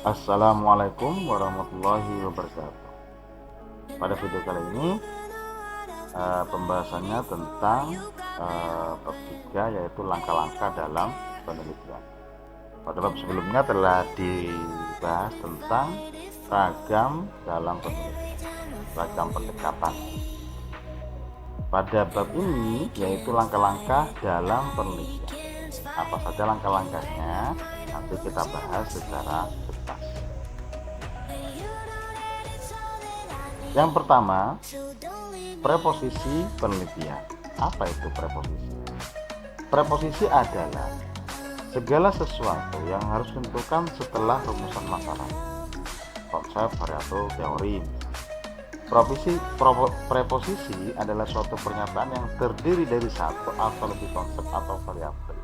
Assalamualaikum warahmatullahi wabarakatuh. Pada video kali ini pembahasannya tentang bab 3, yaitu langkah-langkah dalam penelitian. Pada bab sebelumnya telah dibahas tentang ragam dalam penelitian, ragam pendekatan. Pada bab ini yaitu langkah-langkah dalam penelitian. Apa saja langkah-langkahnya? Nanti kita bahas secara tuntas. Yang pertama, preposisi penelitian. Apa itu preposisi? Preposisi adalah segala sesuatu yang harus ditentukan setelah rumusan masalah, konsep, variabel, teori. Preposisi adalah suatu pernyataan yang terdiri dari satu atau lebih konsep atau variabel.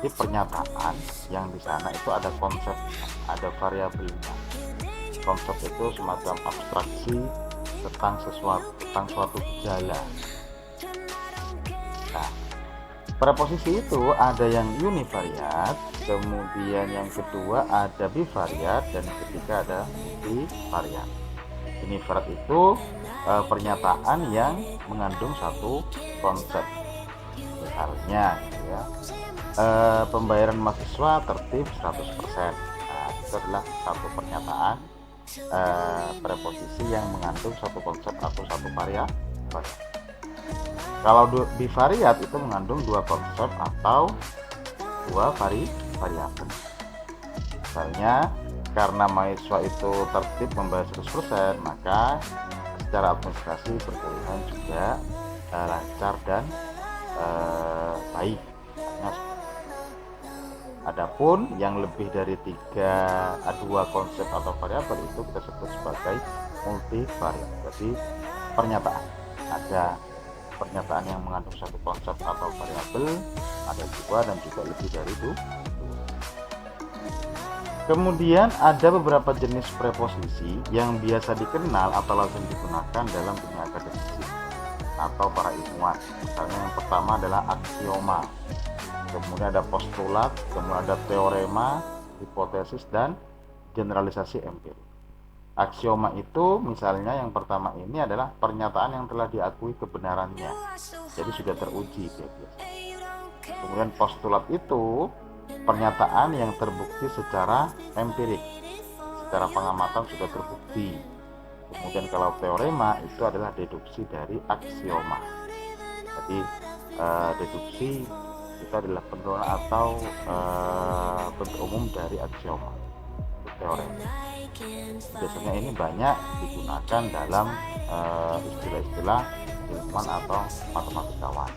Jadi pernyataan yang di sana itu ada konsep, ada variabelnya. Konsep itu semacam abstraksi tentang suatu gejala. Nah, preposisi itu ada yang univariat, kemudian yang kedua ada bivariat, dan yang ketiga ada multivariat. Univariat itu pernyataan yang mengandung satu konsep. Misalnya ya, pembayaran mahasiswa tertib 100%. Nah, itu adalah satu pernyataan preposisi yang mengandung satu konsep atau satu variabel. Kalau bivariat itu mengandung dua konsep atau dua variabel. Misalnya, karena mahasiswa itu tertib membayar 100%, maka secara administrasi perkuliahan juga lancar dan baik. Adapun yang lebih dari dua konsep atau variabel itu kita sebut sebagai multivariat. Jadi pernyataan, ada pernyataan yang mengandung satu konsep atau variabel, ada dua dan juga lebih dari dua. Kemudian ada beberapa jenis preposisi yang biasa dikenal atau lazim digunakan dalam dunia akademisi atau para ilmuwan. Misalnya yang pertama adalah aksioma, kemudian ada postulat, kemudian ada teorema, hipotesis, dan generalisasi empirik. Aksioma itu misalnya yang pertama ini adalah pernyataan yang telah diakui kebenarannya, jadi sudah teruji dia biasa. Kemudian postulat itu pernyataan yang terbukti secara empirik, secara pengamatan sudah terbukti. Kemudian kalau teorema itu adalah deduksi dari aksioma. Jadi deduksi itu adalah penurunan atau bentuk umum dari aksioma, teorema. Biasanya ini banyak digunakan dalam istilah-istilah ilmuwan atau matematikawan.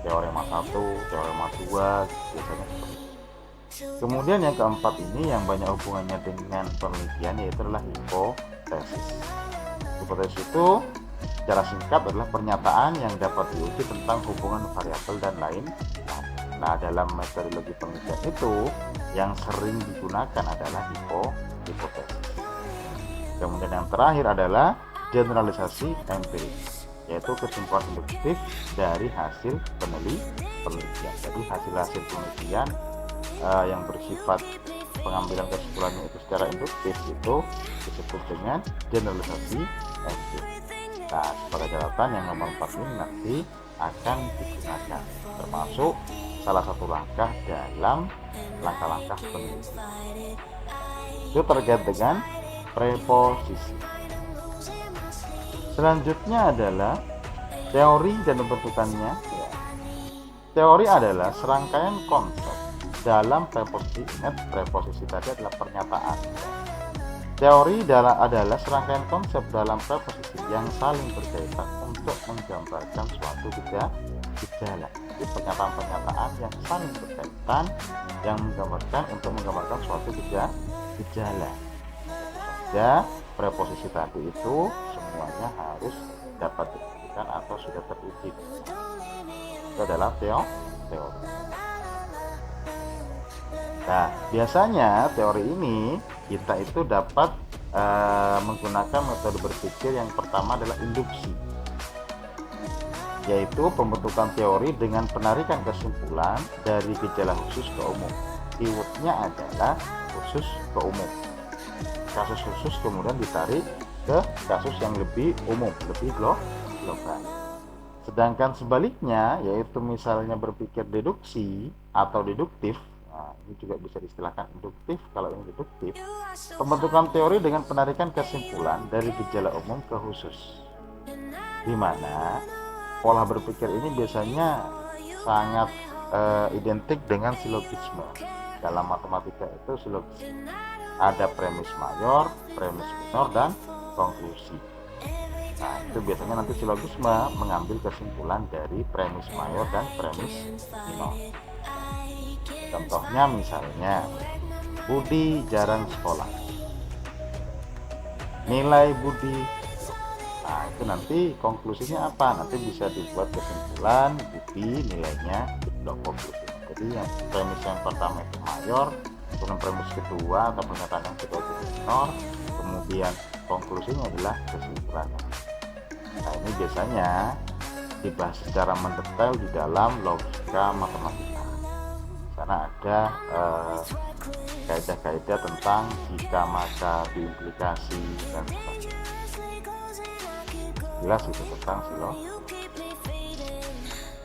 Teorema 1, teorema 2, biasanya seperti itu. Kemudian yang keempat ini yang banyak hubungannya dengan penelitian, yaitu adalah hipotesis. Hipotesis itu secara singkat adalah pernyataan yang dapat diuji tentang hubungan variabel dan lain. Nah, dalam metodologi penelitian itu yang sering digunakan adalah hipotesis. Kemudian yang terakhir adalah generalisasi empirik, yaitu kesimpulan induktif dari hasil penelitian. Jadi hasil-hasil penelitian yang bersifat pengambilan kesimpulannya itu secara induktif itu disebut dengan generalisasi empirik. Nah, sebagai catatan yang nomor 4 ini nanti akan digunakan, termasuk salah satu langkah dalam langkah-langkah penelitian. Itu terkait dengan preposisi. Selanjutnya adalah teori dan pembentukannya. Teori adalah serangkaian konsep dalam preposisi. Ingat, preposisi tadi adalah pernyataan. Teori adalah serangkaian konsep dalam preposisi yang saling berkaitan untuk menggambarkan suatu gejala. Jadi pernyataan-pernyataan yang saling berkaitan yang menggambarkan suatu gejala. Ya, preposisi tadi itu semuanya harus dapat dibuktikan atau sudah teruji. Itu adalah teori. Nah, biasanya teori ini kita itu dapat menggunakan metode berpikir yang pertama adalah induksi, yaitu pembentukan teori dengan penarikan kesimpulan dari gejala khusus ke umum. keywordnya adalah khusus ke umum. Kasus khusus kemudian ditarik ke kasus yang lebih umum, lebih global. Sedangkan sebaliknya, yaitu misalnya berpikir deduksi atau deduktif, nah ini juga bisa diistilahkan induktif. Kalau ini deduktif, pembentukan teori dengan penarikan kesimpulan dari gejala umum ke khusus, di mana pola berpikir ini biasanya sangat identik dengan silogisme. Dalam matematika itu silogisme, ada premis mayor, premis minor, dan konklusi. Nah, itu biasanya nanti silogisme mengambil kesimpulan dari premis mayor dan premis minor. Contohnya misalnya, Budi jarang sekolah, nilai Budi. Nah, itu nanti konklusinya apa? Nanti bisa dibuat kesimpulan Budi nilainya konklusi. Jadi yang premis yang pertama itu mayor, kemudian premis kedua atau pernyataan yang kedua itu minor, kemudian konklusinya adalah kesimpulannya. Nah, ini biasanya dibahas secara mendetail di dalam logika matematika. Karena ada kaidah-kaidah tentang jika, maka, diimplikasi, dan sebagainya. Jelas itu tentang silo.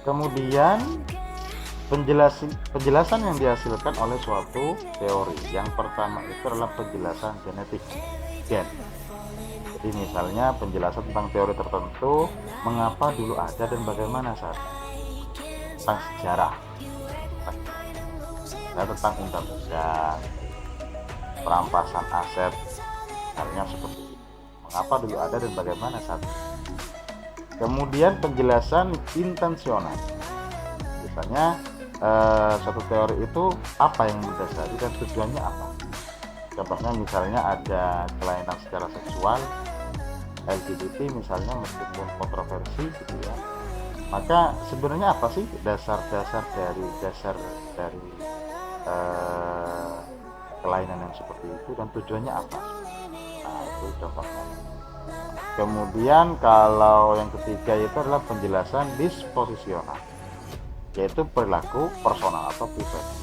Kemudian penjelasan yang dihasilkan oleh suatu teori. Yang pertama itu adalah penjelasan genetik, gen. Jadi misalnya penjelasan tentang teori tertentu, mengapa dulu ada dan bagaimana saat ini, tentang sejarah, tentang undang-undang, perampasan aset, misalnya seperti itu. Mengapa dulu ada dan bagaimana saat ini. Kemudian penjelasan intensional, misalnya suatu teori itu apa yang mendasari dan tujuannya apa. Contohnya misalnya ada kelainan secara seksual, LGBT misalnya, meskipun kontroversi gitu ya, maka sebenarnya apa sih dasar dari kelainan yang seperti itu dan tujuannya apa. Nah, itu contohnya. Kemudian kalau yang ketiga itu adalah penjelasan disposisional, yaitu perilaku personal atau pribadi.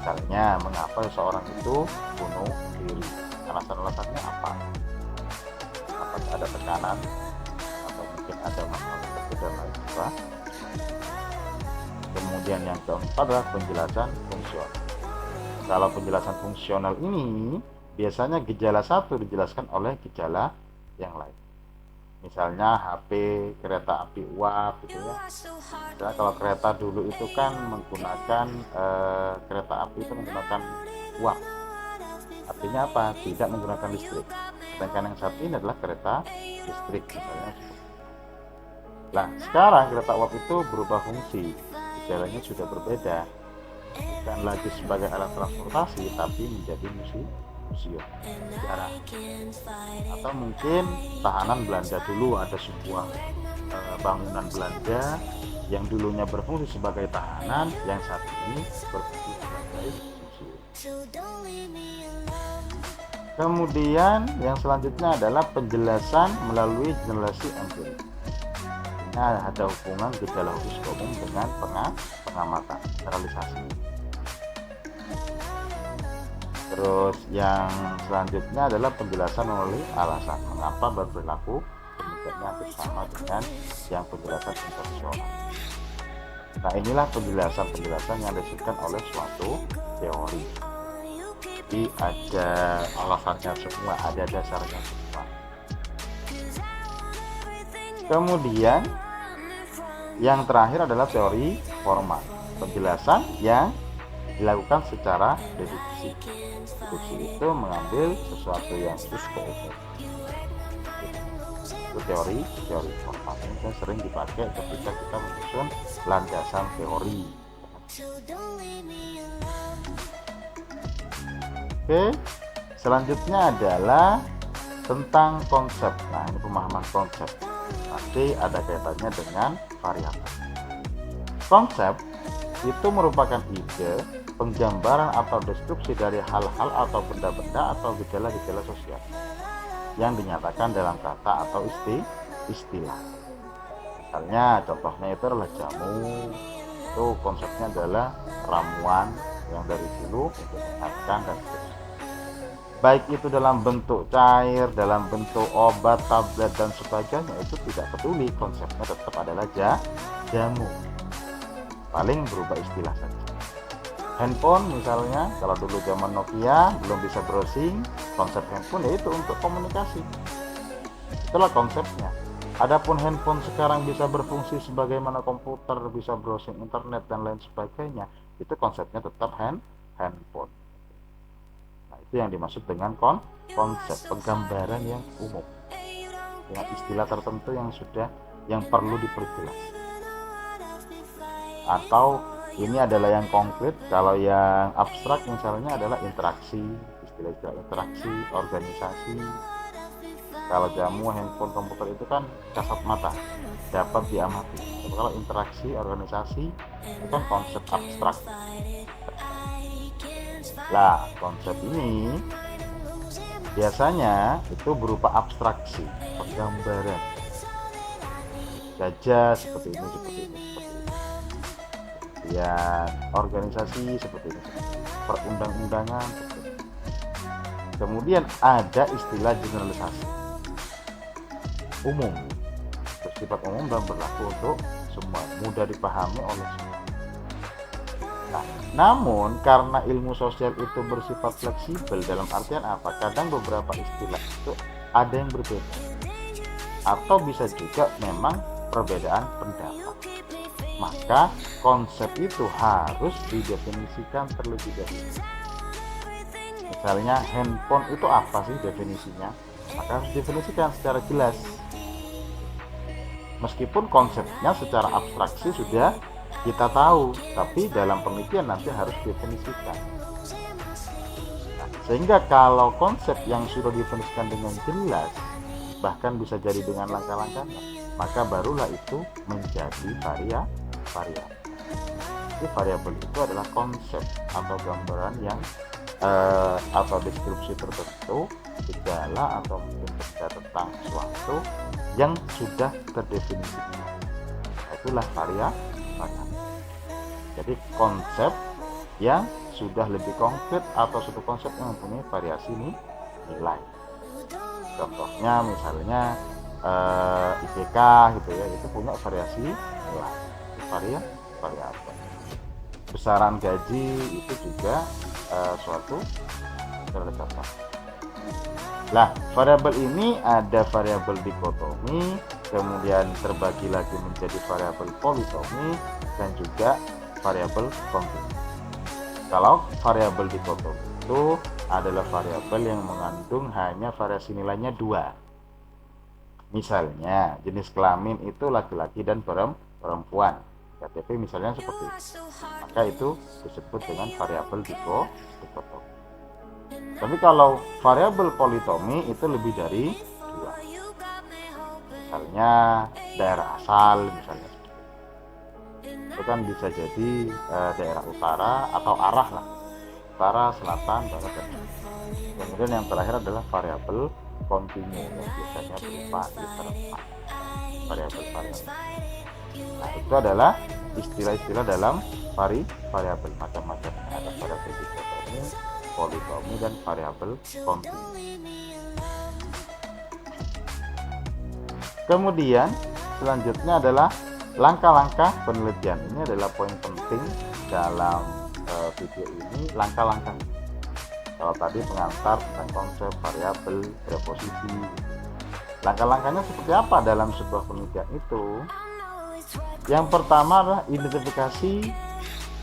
Misalnya mengapa seorang itu bunuh diri, alasan-alasannya apa, apakah ada tekanan atau mungkin ada masalah tertentu dan lain sebagainya. Kemudian yang keempat adalah penjelasan fungsional. Kalau penjelasan fungsional ini biasanya gejala satu dijelaskan oleh gejala yang lain. Misalnya HP, kereta api uap gitu ya. Misalnya kalau kereta dulu itu kan menggunakan kereta api itu menggunakan uap. Artinya apa? Tidak menggunakan listrik. Sedangkan yang saat ini adalah kereta listrik misalnya. Nah, sekarang kereta uap itu berubah fungsi. Gejalanya sudah berbeda. Bukan lagi sebagai alat transportasi, tapi menjadi museum sejarah. Atau mungkin tahanan Belanda dulu, ada sebuah bangunan Belanda yang dulunya berfungsi sebagai tahanan, yang saat ini berfungsi sebagai museum. Kemudian yang selanjutnya adalah penjelasan melalui generasi empirik. Nah, ada hubungan gejala khusus umum dengan pengamatan, generalisasi. Terus yang selanjutnya adalah penjelasan melalui alasan, mengapa berperilaku demikiannya hampir sama dengan yang penjelasan intensional. Nah, inilah penjelasan yang disebutkan oleh suatu teori. Jadi ada alasannya semua, ada dasarnya semua. Kemudian yang terakhir adalah teori formal, penjelasan yang dilakukan secara deduksi. Deduksi itu mengambil sesuatu yang khusus ke umum. Itu teori formal yang sering dipakai ketika kita menyusun landasan teori. Oke, selanjutnya adalah tentang konsep. Nah, ini pemahaman konsep. Nanti ada kaitannya dengan variabel. Konsep itu merupakan ide, penggambaran atau deskripsi dari hal-hal atau benda-benda atau gejala-gejala sosial yang dinyatakan dalam kata atau istilah. Misalnya contohnya itu adalah jamu, itu konsepnya adalah ramuan yang dari dulu untuk mengingatkan dan seterusnya. Baik itu dalam bentuk cair, dalam bentuk obat, tablet dan sebagainya, itu tidak peduli, konsepnya tetap adalah jamu, paling berubah istilah saja. Handphone misalnya, kalau dulu zaman Nokia belum bisa browsing, konsep handphone yaitu untuk komunikasi, itulah konsepnya. Adapun handphone sekarang bisa berfungsi sebagaimana komputer, bisa browsing internet dan lain sebagainya, itu konsepnya tetap handphone. Nah, itu yang dimaksud dengan konsep, penggambaran yang umum dengan istilah tertentu yang perlu diperjelas. Atau ini adalah yang konkret, kalau yang abstrak misalnya adalah interaksi, istilah-istilah interaksi, organisasi. Kalau jamu, handphone, komputer itu kan kasat mata, dapat diamati. Tapi kalau interaksi, organisasi itu kan konsep abstrak. Lah, konsep ini biasanya itu berupa abstraksi, penggambaran. Gajah seperti ini, seperti ini, seperti ini. Ya, organisasi seperti ini, perundang-undangan seperti ini. Kemudian ada istilah generalisasi, umum, bersifat umum dan berlaku untuk semua, mudah dipahami oleh semua. Nah, namun karena ilmu sosial itu bersifat fleksibel, dalam artian apa? Kadang beberapa istilah itu ada yang berbeda, atau bisa juga memang perbedaan pendapat. Maka konsep itu harus didefinisikan terlebih dahulu. Misalnya handphone itu apa sih definisinya? Maka harus didefinisikan secara jelas. Meskipun konsepnya secara abstraksi sudah kita tahu, tapi dalam penelitian nanti harus didefinisikan. Nah, sehingga kalau konsep yang sudah didefinisikan dengan jelas, bahkan bisa jadi dengan langkah-langkahnya, maka barulah itu menjadi variabel. Jadi variabel itu adalah konsep atau gambaran yang atau deskripsi tertentu, gejala atau mungkin cerita tentang sesuatu yang sudah terdefinisikan. Itulah variabel. Jadi konsep yang sudah lebih konkret atau suatu konsep yang mempunyai variasi nilai. Contohnya misalnya IPK gitu ya, itu punya variasi nilai, variabel. Besaran gaji itu juga suatu contoh. Lah, variabel ini ada variabel dikotomi, kemudian terbagi lagi menjadi variabel politomi dan juga variabel kontinu. Kalau variabel dikotomi itu adalah variabel yang mengandung hanya variasi nilainya 2. Misalnya jenis kelamin itu laki-laki dan perempuan, KTP misalnya seperti itu, maka itu disebut dengan variabel dikotomi. Tapi kalau variabel politomi itu lebih dari 2. Misalnya daerah asal misalnya, itu kan bisa jadi daerah utara atau arah lah, utara, selatan, barat dan kemudian yang terakhir adalah variabel kontinu yang biasanya berupa interval, variabel. Nah, itu adalah istilah-istilah dalam variabel, macam-macam, ada variabel dikotomi, politomi dan variabel kontinu. Kemudian selanjutnya adalah langkah-langkah penelitian. Ini adalah poin penting dalam video ini, langkah-langkah. Kalau tadi pengantar tentang konsep, variabel, preposisi, langkah-langkahnya seperti apa dalam sebuah penelitian itu? Yang pertama adalah identifikasi,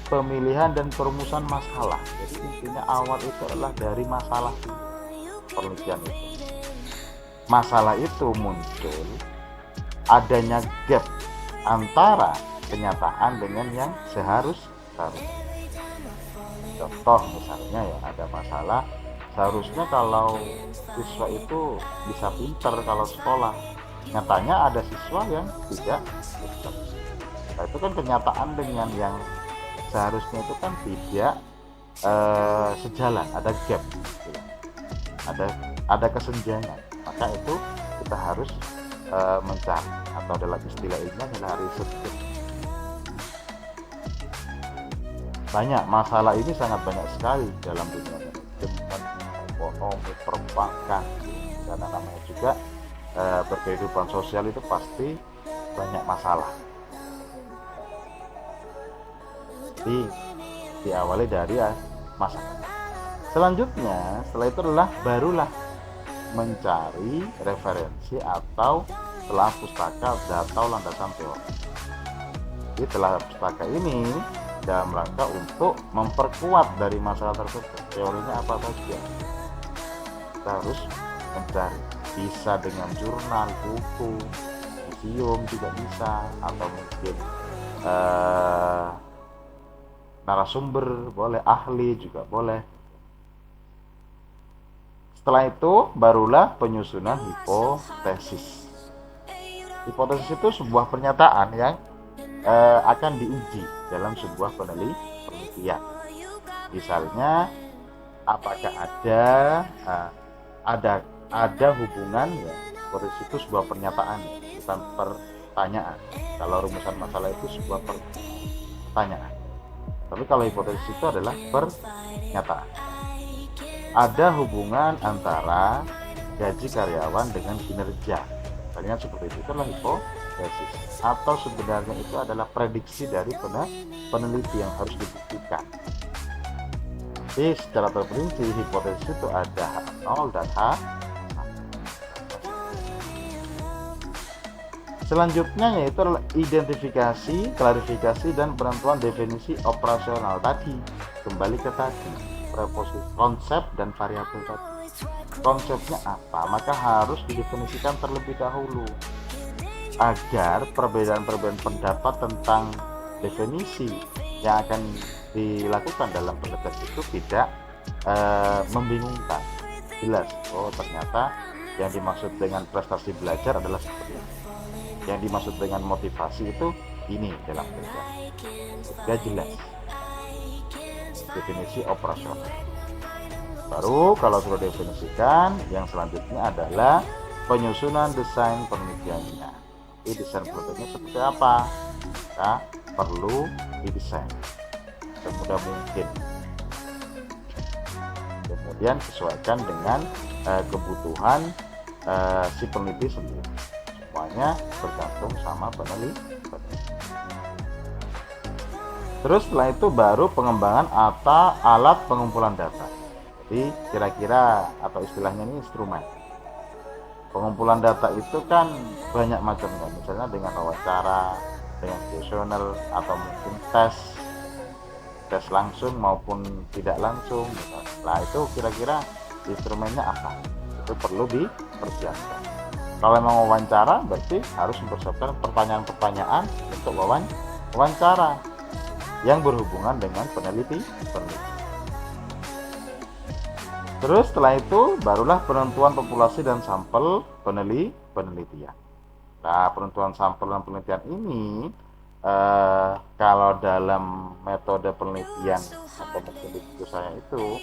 pemilihan dan perumusan masalah. Jadi intinya awal itu adalah dari masalah penelitian itu. Masalah itu muncul adanya gap antara kenyataan dengan yang seharusnya. Contoh misalnya ya, ada masalah seharusnya kalau siswa itu bisa pinter kalau sekolah, nyatanya ada siswa yang tidak pinter. Nah, itu kan kenyataan dengan yang seharusnya itu kan tidak sejalan, ada gap gitu. ada kesenjangan, maka itu kita harus mencari, atau dalam istilah ilmiah adalah riset. banyak masalah ini, sangat banyak sekali dalam dunia manajemen, ekonomi, perbankan, karena namanya juga berkehidupan sosial itu pasti banyak masalah. Jadi diawali dari masalah. Selanjutnya setelah itu barulah mencari referensi atau telah pustaka atau landasan teori. Jadi telah pustaka ini dalam rangka untuk memperkuat dari masalah tersebut. Teorinya apa saja kita harus mencari, bisa dengan jurnal, buku, museum juga bisa, atau mungkin narasumber boleh, ahli juga boleh. Setelah itu barulah penyusunan hipotesis. Hipotesis itu sebuah pernyataan yang akan diuji dalam sebuah penelitian. Misalnya apakah ada hubungan, ya, hipotesis itu sebuah pernyataan, bukan pertanyaan. Kalau rumusan masalah itu sebuah pertanyaan, tapi kalau hipotesis itu adalah pernyataan. Ada hubungan antara gaji karyawan dengan kinerja, misalnya seperti itu adalah hipotesis. Atau sebenarnya itu adalah prediksi dari peneliti yang harus dibuktikan. Jadi secara terperinci hipotesis itu ada H0 dan H1. Selanjutnya yaitu adalah identifikasi, klarifikasi, dan penentuan definisi operasional tadi. Kembali ke tadi, preposisi, konsep dan variabel tadi. Konsepnya apa? Maka harus didefinisikan terlebih dahulu agar perbedaan-perbedaan pendapat tentang definisi yang akan dilakukan dalam penelitian itu tidak membingungkan. Jelas, oh ternyata yang dimaksud dengan prestasi belajar adalah seperti ini, yang dimaksud dengan motivasi itu ini dalam penelitian. Sudah jelas definisi operasional. Baru kalau sudah definisikan, yang selanjutnya adalah penyusunan desain penelitiannya. Desain penelitiannya seperti apa? Kita perlu didesain semudah mungkin, kemudian sesuaikan dengan kebutuhan si peneliti sendiri. Semuanya bergantung sama peneliti. Terus setelah itu baru pengembangan atau alat pengumpulan data. Jadi kira-kira atau istilahnya ini instrumen. Pengumpulan data itu kan banyak macamnya, misalnya dengan wawancara, dengan kuesioner, atau mungkin tes langsung maupun tidak langsung. Nah itu kira-kira instrumennya apa? Itu perlu dipersiapkan. Kalau memang wawancara, berarti harus mempersiapkan pertanyaan-pertanyaan untuk wawancara yang berhubungan dengan peneliti. Terus setelah itu barulah penentuan populasi dan sampel penelitian. Nah, penentuan sampel dan penelitian ini kalau dalam metode penelitian atau mungkin di buku saya itu,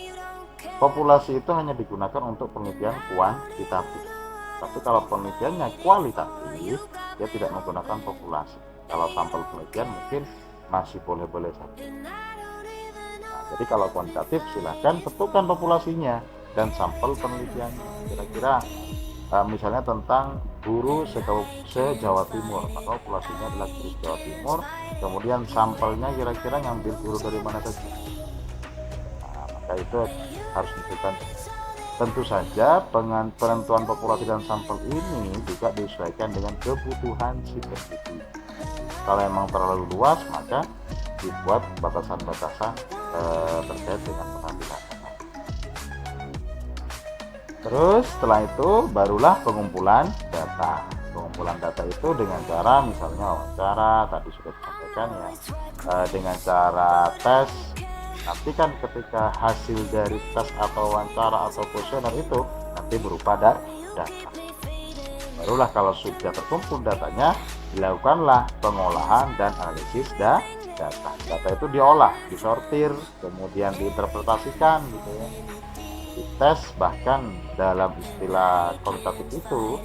populasi itu hanya digunakan untuk penelitian kuantitatif. Tapi kalau penelitiannya kualitatif, dia tidak menggunakan populasi. Kalau sampel penelitian mungkin masih boleh-boleh saja. Jadi kalau kuantitatif silahkan tentukan populasinya dan sampel penelitiannya. Kira-kira misalnya tentang guru se-Jawa Timur, maka populasinya adalah guru Jawa Timur. Kemudian sampelnya kira-kira ngambil guru dari mana saja. Nah, maka itu harus ditentukan. Tentu saja penentuan populasi dan sampel ini juga disesuaikan dengan kebutuhan si peneliti. Kalau memang terlalu luas, maka dibuat batasan-batasan terkait dengan penampilan. Terus setelah itu barulah pengumpulan data. Pengumpulan data itu dengan cara misalnya wawancara, tadi sudah disampaikan ya, dengan cara tes. Nanti kan ketika hasil dari tes atau wawancara atau kuesioner itu nanti berupa data. Barulah kalau sudah terkumpul datanya, dilakukanlah pengolahan dan analisis data. Data itu diolah, disortir, kemudian diinterpretasikan gitu ya. Dites, bahkan dalam istilah kualitatif itu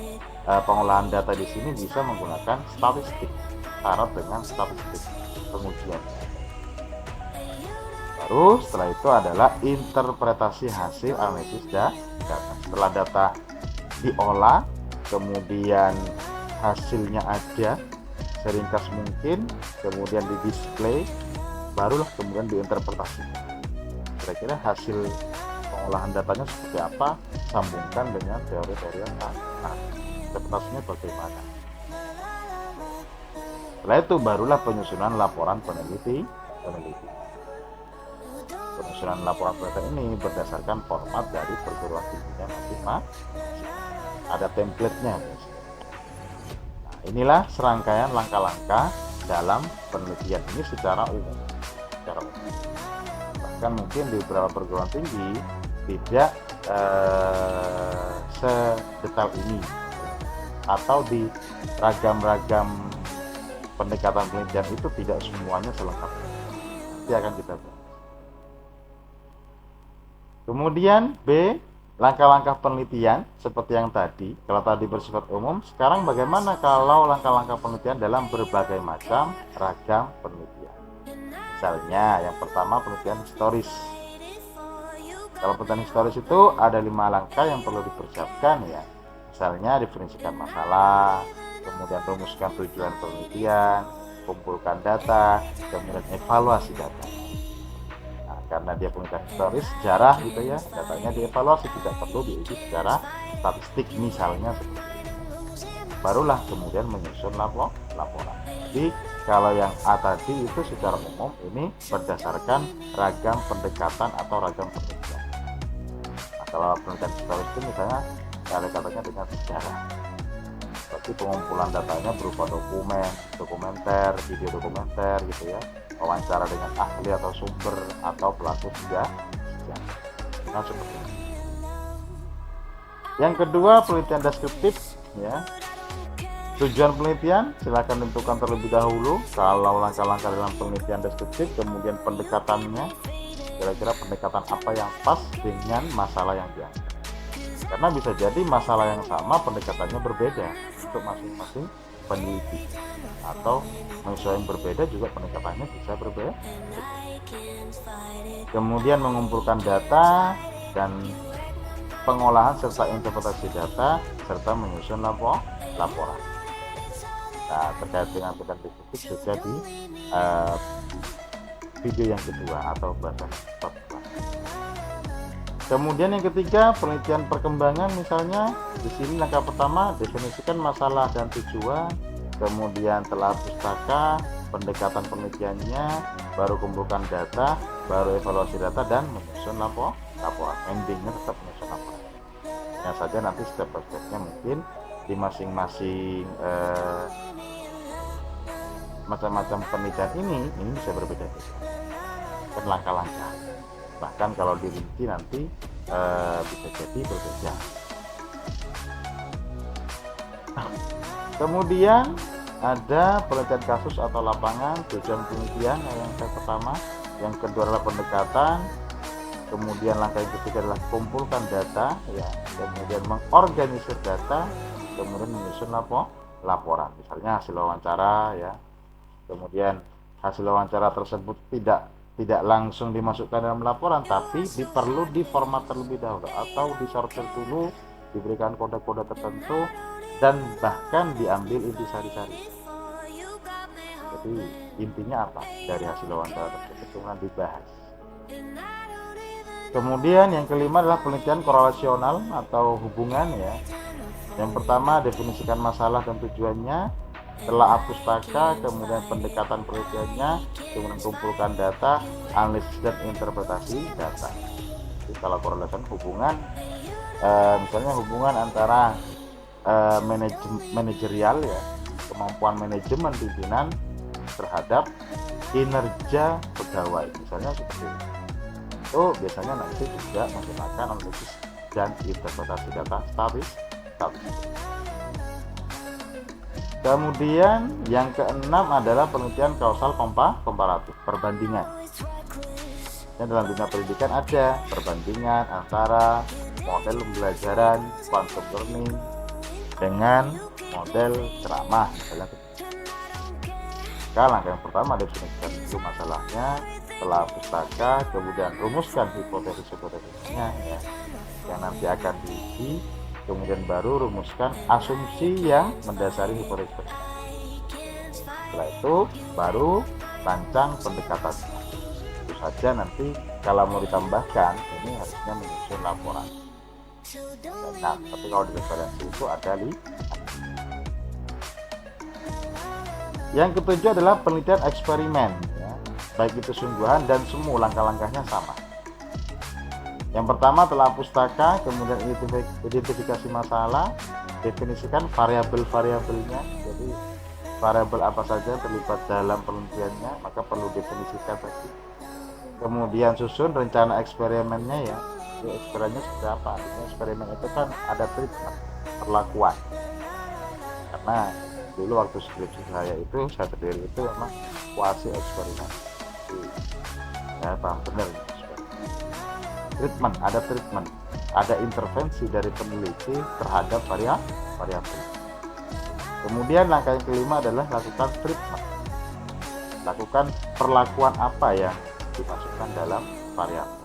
pengolahan data di sini bisa menggunakan statistik, syarat dengan statistik pengujian. Baru setelah itu adalah interpretasi hasil analisis data. Setelah data diolah, kemudian hasilnya ada seringkas mungkin, kemudian di display, barulah kemudian diinterpretasikan. Kira-kira hasil pengolahan datanya seperti apa, sambungkan dengan teori-teori yang ada. Interpretasinya bagaimana. Setelah itu barulah penyusunan laporan peneliti. Penyusunan laporan penelitian ini berdasarkan format dari perguruan tingginya masing-masing. Ada template-nya. Nah, inilah serangkaian langkah-langkah dalam penelitian ini secara umum. Bahkan mungkin di beberapa perguruan tinggi tidak sedetail ini, atau di ragam-ragam pendekatan penelitian itu tidak semuanya selengkap. Nanti akan kita bahas. Kemudian B, langkah-langkah penelitian seperti yang tadi. Kalau tadi bersifat umum, sekarang bagaimana kalau langkah-langkah penelitian dalam berbagai macam ragam penelitian. Misalnya yang pertama penelitian historis. Kalau penelitian historis itu ada 5 langkah yang perlu dipersiapkan ya. Misalnya definisikan masalah, kemudian rumuskan tujuan penelitian, kumpulkan data, kemudian evaluasi data. Nah, karena dia penelitian historis, sejarah gitu ya, datanya dievaluasi, tidak perlu diuji secara statistik misalnya seperti itu. Barulah kemudian menyusun laporan. Jadi kalau yang A tadi itu secara umum ini berdasarkan ragam pendekatan atau ragam penelitian. Nah, kalau penelitian historis itu misalnya ada katanya dengan sejarah. Berarti pengumpulan datanya berupa dokumenter, video dokumenter gitu ya, wawancara dengan ahli atau sumber atau pelaku sejarah. Nah, seperti ini. Yang kedua penelitian deskriptif ya. Tujuan penelitian silakan tentukan terlebih dahulu. Kalau langkah-langkah dalam penelitian deskriptif, kemudian pendekatannya, kira-kira pendekatan apa yang pas dengan masalah yang diangkat. Karena bisa jadi masalah yang sama pendekatannya berbeda untuk masing-masing peneliti, atau masalah yang berbeda juga pendekatannya bisa berbeda. Kemudian mengumpulkan data dan pengolahan serta interpretasi data serta menyusun laporan. Nah, terkait dengan penelitian deskriptif sudah di video yang kedua atau bahasan top. Kemudian yang ketiga penelitian perkembangan, misalnya di sini langkah pertama definisikan masalah dan tujuan, kemudian telah pustaka, pendekatan penelitiannya, baru kumpulkan data, baru evaluasi data dan menyusun laporan. Endingnya tetap menyusun laporan. Hanya saja nanti step-stepnya mungkin di masing-masing macam-macam penelitian ini bisa berbeda-beda. Dan langkah-langkah. Bahkan kalau dirinci nanti bisa jadi berbeda. Kemudian ada penelitian kasus atau lapangan, tujuan penelitian yang pertama. Yang kedua adalah pendekatan. Kemudian langkah yang ketiga adalah kumpulkan data, ya. Kemudian mengorganisir data, kemudian menyusun laporan. Misalnya hasil wawancara, ya. Kemudian hasil wawancara tersebut tidak langsung dimasukkan dalam laporan, tapi perlu diformat terlebih dahulu atau disortir dulu, diberikan kode-kode tertentu, dan bahkan diambil intisari-sari. Jadi intinya apa dari hasil wawancara tersebut kemudian dibahas. Kemudian yang kelima adalah penelitian korelasional atau hubungan ya. Yang pertama definisikan masalah dan tujuannya, telah pustaka, kemudian pendekatan penelitiannya, kemudian kumpulkan data, analisis dan interpretasi data. Jadi kalau korelasi hubungan, misalnya hubungan antara manajerial ya, kemampuan manajemen pimpinan terhadap kinerja pegawai, misalnya seperti itu. Itu biasanya nanti juga menggunakan analisis dan interpretasi data statistik. Kemudian yang keenam adalah penelitian kausal komparatif, perbandingan. Dan dalam dunia pendidikan ada perbandingan antara model pembelajaran quantum learning dengan model ceramah misalnya. Langkah yang pertama definisikan dulu masalahnya, telah pustaka, kemudian rumuskan hipotesis-hipotesisnya ya, yang nanti akan diuji, kemudian baru rumuskan asumsi yang mendasari hipotesis. Setelah itu baru rancang pendekatan. Itu saja, nanti kalau mau ditambahkan ini harusnya menyusun laporan. Nah, tapi kalau di referensi itu ada yang ketujuh adalah penelitian eksperimen ya. Baik itu sungguhan dan semu, langkah-langkahnya sama. Yang pertama telah pustaka, kemudian identifikasi masalah, definisikan variabel-variabelnya. Jadi variabel apa saja terlibat dalam penelitiannya, maka perlu definisikan tadi. Kemudian susun rencana eksperimennya ya. Jadi eksperimennya seperti apa? Eksperimen itu kan ada treatment, perlakuan. Karena dulu waktu skripsi saya sendiri itu memang kuasi eksperimen. Ya, paham benar. Treatment, ada intervensi dari peneliti terhadap variabel. Kemudian langkah yang kelima adalah lakukan treatment. Lakukan perlakuan apa yang dimasukkan dalam variabel.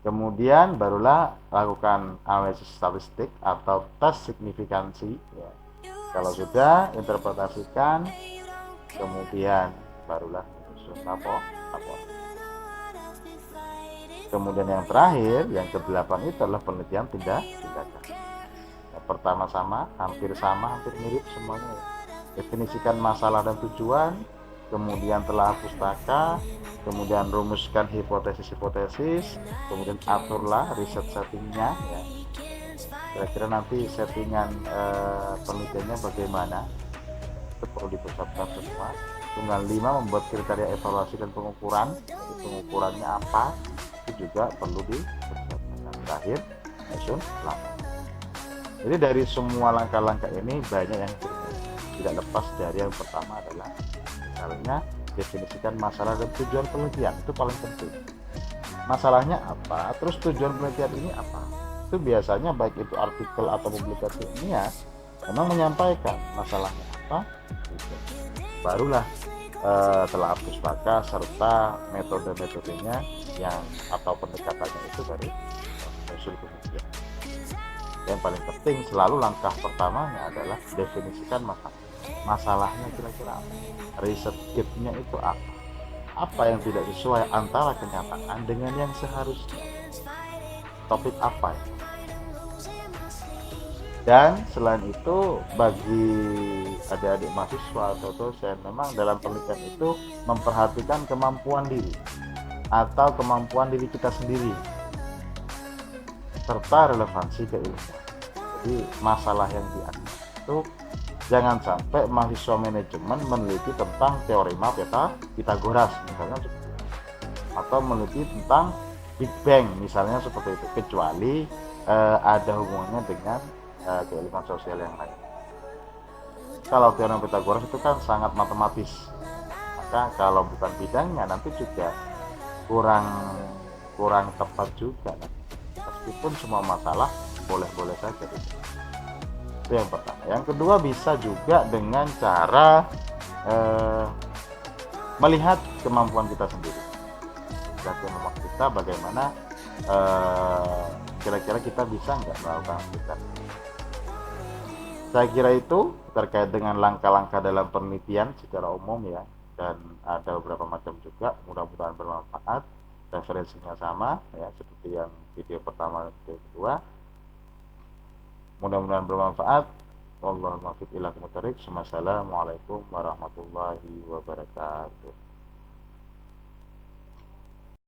Kemudian barulah lakukan analisis statistik atau tes signifikansi ya. Kalau sudah, interpretasikan, kemudian barulah menyusun lapor. Kemudian yang terakhir, yang ke-8 itu adalah penelitian tindakan. Yang pertama hampir mirip semuanya ya. Definisikan masalah dan tujuan, kemudian telah pustaka, kemudian rumuskan hipotesis, kemudian aturlah riset settingnya ya. Kira-kira nanti settingan penelitiannya bagaimana, itu perlu dipersiapkan semua. Tunggal 5, membuat kriteria evaluasi dan pengukuran. Jadi pengukurannya apa, itu juga perlu dipersiapkan. Dan terakhir menyusun laporan. Jadi dari semua langkah-langkah ini banyak yang tidak lepas dari yang pertama adalah misalnya definisikan masalah dan tujuan penelitian. Itu paling penting. Masalahnya apa, terus tujuan penelitian ini apa. Itu biasanya baik itu artikel atau publikasi ilmiah memang menyampaikan masalahnya apa, barulah telah pustaka serta metode-metodenya yang atau pendekatannya itu dari usul penelitian. Yang paling penting selalu langkah pertamanya adalah definisikan masalahnya kira-kira apa, riset gap-nya itu apa yang tidak sesuai antara kenyataan dengan yang seharusnya, topik apa ya. Dan selain itu bagi adik-adik mahasiswa atau dosen, memang dalam penelitian itu memperhatikan kemampuan diri atau kemampuan diri kita sendiri serta relevansi keilmuan. Jadi masalah yang diangkat itu jangan sampai mahasiswa manajemen meneliti tentang teorema Pythagoras misalnya, atau meneliti tentang Big Bang misalnya seperti itu, kecuali ada hubungannya dengan keilmuan sosial yang lain. Kalau teorema Pythagoras itu kan sangat matematis, maka kalau bukan bidangnya nanti juga kurang tepat juga. Meskipun semua masalah boleh-boleh saja. Itu yang pertama. Yang kedua, bisa juga dengan cara melihat kemampuan kita sendiri. Dan kemampuan kita bagaimana kira-kira kita bisa nggak melakukan itu. Saya kira itu terkait dengan langkah-langkah dalam penelitian secara umum ya, dan ada beberapa macam juga. Mudah-mudahan bermanfaat. Referensinya sama ya, seperti yang video pertama dan video kedua. Mudah-mudahan bermanfaat. Wallahul muwaffiq ila aqwamit thoriq. Wassalamualaikum warahmatullahi